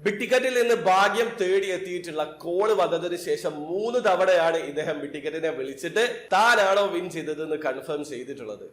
ബിറ്റിക്കറ്റിൽ നിന്ന് ഭാഗ്യം തേടിയെത്തിയിട്ടുള്ള കോള് വന്നതിന് ശേഷം 3 തവണയാണ് ഇദ്ദേഹം ബിറ്റിക്കറ്റിനെ വിളിച്ചിട്ട് താനാണോ വിൻ ചെയ്തതെന്ന് കൺഫേം ചെയ്തിട്ടുള്ളത്.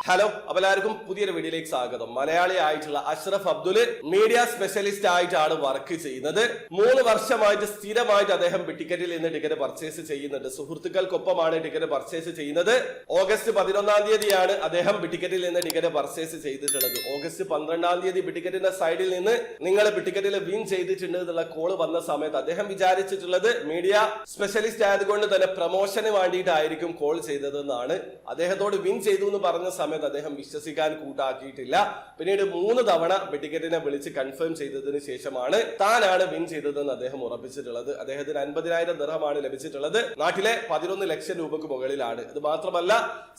ഹലോ, അപ്പോൾ എല്ലാവർക്കും പുതിയൊരു വീഡിയോയിലേക്ക് സ്വാഗതം. മലയാളി ആയിട്ടുള്ള അഷ്റഫ് അബ്ദുൽ മീഡിയ സ്പെഷ്യലിസ്റ്റ് ആയിട്ടാണ് വർക്ക് ചെയ്യുന്നത്. 3 വർഷമായിട്ട് സ്ഥിരമായിട്ട് അദ്ദേഹം ടിക്കറ്റിൽ നിന്ന് ടിക്കറ്റ് പർച്ചേസ് ചെയ്യുന്നുണ്ട്. സുഹൃത്തുക്കൾക്കൊപ്പമാണ് ടിക്കറ്റ് പർച്ചേസ് ചെയ്യുന്നത്. ഓഗസ്റ്റ് 11-ാം തീയതിയാണ് അദ്ദേഹം ടിക്കറ്റിൽ നിന്ന് ടിക്കറ്റ് പർച്ചേസ് ചെയ്തിട്ടുള്ളത്. ഓഗസ്റ്റ് 12-ാം തീയതി ടിക്കറ്റിന്റെ സൈഡിൽ നിന്ന് നിങ്ങൾ ടിക്കറ്റിൽ വിൻ ചെയ്തിട്ടുണ്ട് എന്നുള്ള കോള് വന്ന സമയത്ത് അദ്ദേഹം വിചാരിച്ചിട്ടുള്ളത് മീഡിയ സ്പെഷ്യലിസ്റ്റ് ആയതുകൊണ്ട് തന്നെ പ്രൊമോഷന് വേണ്ടിയിട്ടായിരിക്കും കോൾ ചെയ്തതെന്നാണ്. അദ്ദേഹത്തോട് വിൻ ചെയ്തു എന്ന് പറഞ്ഞ സമയത്ത് അദ്ദേഹം വിശ്വസിക്കാൻ കൂട്ടാക്കിയിട്ടില്ല. പിന്നീട് 3 തവണ ടിക്കറ്റിനെ വിളിച്ച് കൺഫേം ചെയ്തതിന് ശേഷമാണ് താനാണ് വിൻ ചെയ്തതെന്ന് അദ്ദേഹം ഉറപ്പിച്ചിട്ടുള്ളത്. അദ്ദേഹത്തിന് 50,000 ദിർഹമാണ് ലഭിച്ചിട്ടുള്ളത്. നാട്ടിലെ 11 ലക്ഷം രൂപക്ക് മുകളിലാണ്. ഇത് മാത്രമല്ല,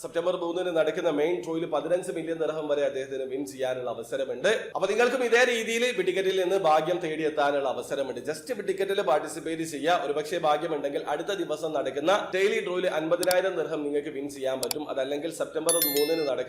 സെപ്റ്റംബർ 3-ന് നടക്കുന്ന മെയിൻ ഡ്രോയിൽ 15 മില്യൺ ദിർഹം വരെ അദ്ദേഹത്തിന് വിൻ ചെയ്യാനുള്ള അവസരമുണ്ട്. അപ്പൊ നിങ്ങൾക്കും ഇതേ രീതിയിൽ ടിക്കറ്റിൽ നിന്ന് ഭാഗ്യം തേടിയെത്താനുള്ള അവസരമുണ്ട്. ജസ്റ്റ് ടിക്കറ്റിൽ പാർട്ടിസിപ്പേറ്റ് ചെയ്യുക. ഒരുപക്ഷെ ഭാഗ്യമുണ്ടെങ്കിൽ അടുത്ത ദിവസം നടക്കുന്ന ഡെയിലി ഡ്രോയിൽ 50,000 ദിർഹം നിങ്ങൾക്ക് വിൻ ചെയ്യാൻ പറ്റും. അതല്ലെങ്കിൽ സെപ്റ്റംബർ 3-ന് നടക്കുന്ന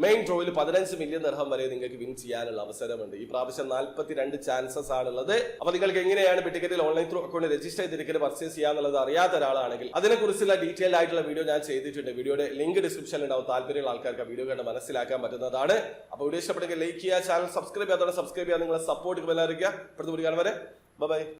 മെയിൻ ഡ്രോയിൽ 15 മില്യൺ ദിർഹം വരെ നിങ്ങൾക്ക് വിൻ ചെയ്യാനുള്ള അവസരമുണ്ട്. ഈ പ്രാവശ്യം 42 ചാൻസസ് ആണുള്ളത്. അപ്പൊ നിങ്ങൾക്ക് എങ്ങനെയാണ് ടിക്കറ്റിൽ ഓൺലൈൻ ത്രൂ അക്കൗണ്ട് രജിസ്റ്റർ ചെയ്ത് ടിക്കറ്റ് പർച്ചേസ് ചെയ്യാന്നുള്ളത് അറിയാത്ത ഒരാളാണെങ്കിൽ അതിനെക്കുറിച്ചുള്ള ഡീറ്റെയിൽ ആയിട്ടുള്ള വീഡിയോ ഞാൻ ചെയ്തിട്ടുണ്ട്. വീഡിയോയുടെ ലിങ്ക് ഡിസ്ക്രിപ്ഷനിൽ ഉണ്ടാവും. താല്പര്യമുള്ള ആൾക്കാർക്ക് വീഡിയോ കണ്ട് മനസ്സിലാക്കാൻ പറ്റുന്നതാണ്. അപ്പോൾ വീഡിയോ ഇഷ്ടപ്പെട്ടെങ്കിൽ ലൈക്ക് ചെയ്യുക, ചാനൽ സബ്സ്ക്രൈബ് ചെയ്യാതെ സബ്സ്ക്രൈബ് ചെയ്യാൻ നിങ്ങളെ സപ്പോർട്ട് അറിയിക്കുക. അടുത്ത വീഡിയോ കാണും വരെ ബൈ.